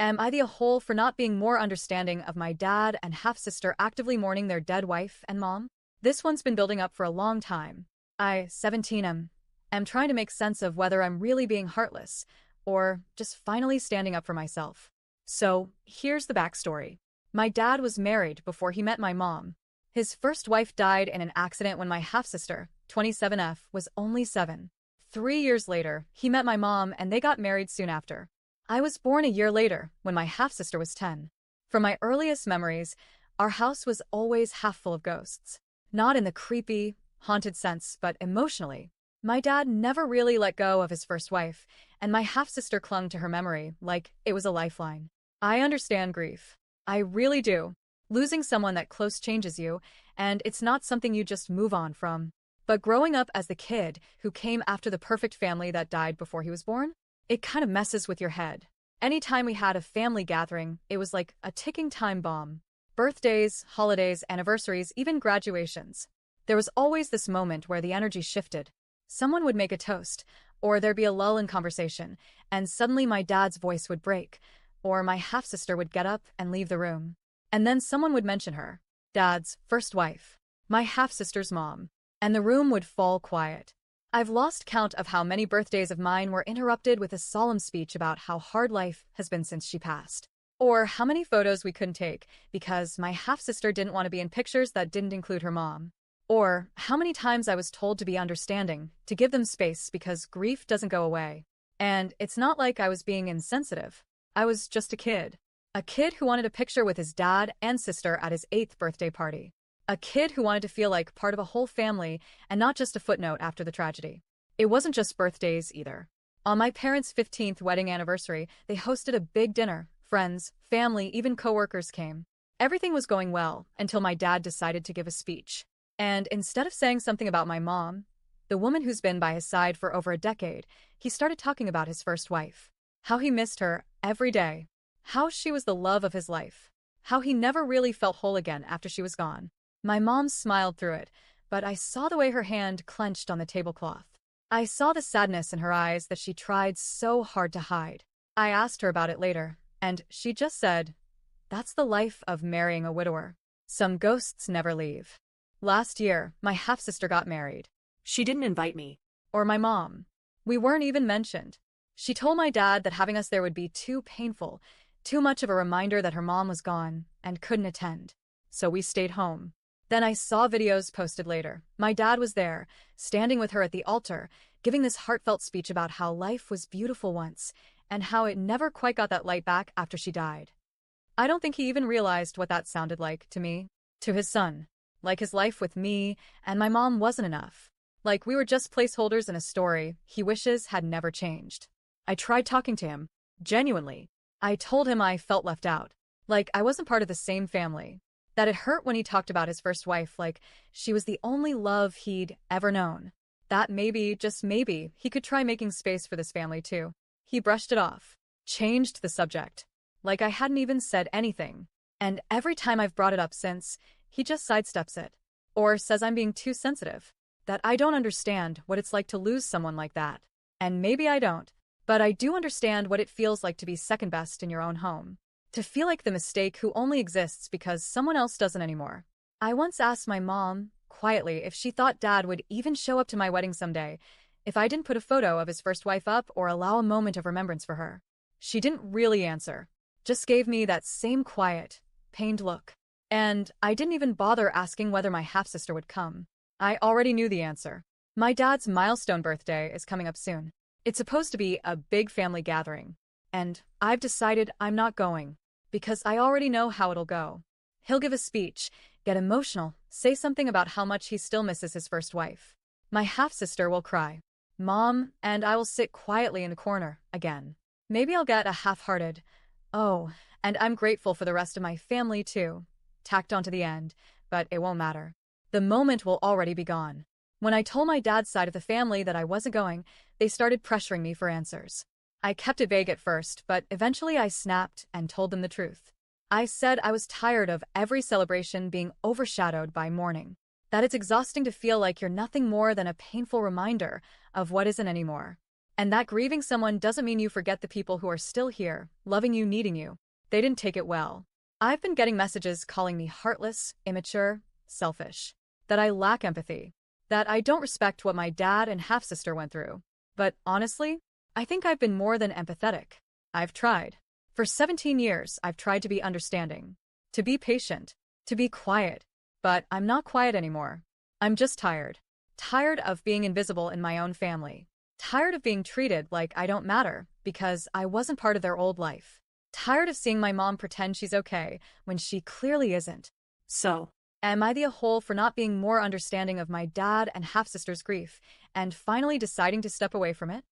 Am I the whole for not being more understanding of my dad and half-sister actively mourning their dead wife and mom? This one's been building up for a long time. I, 17, am trying to make sense of whether I'm really being heartless or just finally standing up for myself. So, here's the backstory. My dad was married before he met my mom. His first wife died in an accident when my half-sister, 27F, was only 7. 3 years later, he met my mom and they got married soon after. I was born a year later, when my half-sister was 10. From my earliest memories, our house was always half full of ghosts. Not in the creepy, haunted sense, but emotionally. My dad never really let go of his first wife, and my half-sister clung to her memory like it was a lifeline. I understand grief. I really do. Losing someone that close changes you, and it's not something you just move on from. But growing up as the kid who came after the perfect family that died before he was born, it kind of messes with your head. Anytime we had a family gathering, it was like a ticking time bomb. Birthdays, holidays, anniversaries, even graduations. There was always this moment where the energy shifted. Someone would make a toast, or there'd be a lull in conversation, and suddenly my dad's voice would break, or my half-sister would get up and leave the room. And then someone would mention her, Dad's first wife, my half-sister's mom, and the room would fall quiet. I've lost count of how many birthdays of mine were interrupted with a solemn speech about how hard life has been since she passed. Or how many photos we couldn't take because my half-sister didn't want to be in pictures that didn't include her mom. Or how many times I was told to be understanding, to give them space because grief doesn't go away. And it's not like I was being insensitive. I was just a kid. A kid who wanted a picture with his dad and sister at his 8th birthday party. A kid who wanted to feel like part of a whole family and not just a footnote after the tragedy. It wasn't just birthdays either. On my parents' 15th wedding anniversary, they hosted a big dinner. Friends, family, even coworkers came. Everything was going well until my dad decided to give a speech. And instead of saying something about my mom, the woman who's been by his side for over a decade, he started talking about his first wife. How he missed her every day. How she was the love of his life. How he never really felt whole again after she was gone. My mom smiled through it, but I saw the way her hand clenched on the tablecloth. I saw the sadness in her eyes that she tried so hard to hide. I asked her about it later, and she just said, "That's the life of marrying a widower. Some ghosts never leave." Last year, my half-sister got married. She didn't invite me. Or my mom. We weren't even mentioned. She told my dad that having us there would be too painful, too much of a reminder that her mom was gone and couldn't attend. So we stayed home. Then I saw videos posted later. My dad was there, standing with her at the altar, giving this heartfelt speech about how life was beautiful once, and how it never quite got that light back after she died. I don't think he even realized what that sounded like to me, to his son. Like his life with me and my mom wasn't enough. Like we were just placeholders in a story he wishes had never changed. I tried talking to him, genuinely. I told him I felt left out, like I wasn't part of the same family. That it hurt when he talked about his first wife like she was the only love he'd ever known. That maybe, just maybe, he could try making space for this family too. He brushed it off, changed the subject, like I hadn't even said anything. And every time I've brought it up since, he just sidesteps it. Or says I'm being too sensitive. That I don't understand what it's like to lose someone like that. And maybe I don't. But I do understand what it feels like to be second best in your own home. To feel like the mistake who only exists because someone else doesn't anymore. I once asked my mom, quietly, if she thought Dad would even show up to my wedding someday, if I didn't put a photo of his first wife up or allow a moment of remembrance for her. She didn't really answer. Just gave me that same quiet, pained look. And I didn't even bother asking whether my half-sister would come. I already knew the answer. My dad's milestone birthday is coming up soon. It's supposed to be a big family gathering. And I've decided I'm not going. Because I already know how it'll go. He'll give a speech, get emotional, say something about how much he still misses his first wife. My half-sister will cry. Mom and I will sit quietly in the corner, again. Maybe I'll get a half-hearted, "Oh, and I'm grateful for the rest of my family too," tacked onto the end, but it won't matter. The moment will already be gone. When I told my dad's side of the family that I wasn't going, they started pressuring me for answers. I kept it vague at first, but eventually I snapped and told them the truth. I said I was tired of every celebration being overshadowed by mourning. That it's exhausting to feel like you're nothing more than a painful reminder of what isn't anymore. And that grieving someone doesn't mean you forget the people who are still here, loving you, needing you. They didn't take it well. I've been getting messages calling me heartless, immature, selfish, that I lack empathy, that I don't respect what my dad and half-sister went through. But honestly, I think I've been more than empathetic. I've tried. For 17 years, I've tried to be understanding, to be patient, to be quiet. But I'm not quiet anymore. I'm just tired. Tired of being invisible in my own family. Tired of being treated like I don't matter because I wasn't part of their old life. Tired of seeing my mom pretend she's okay when she clearly isn't. So, am I the a-hole for not being more understanding of my dad and half-sister's grief and finally deciding to step away from it?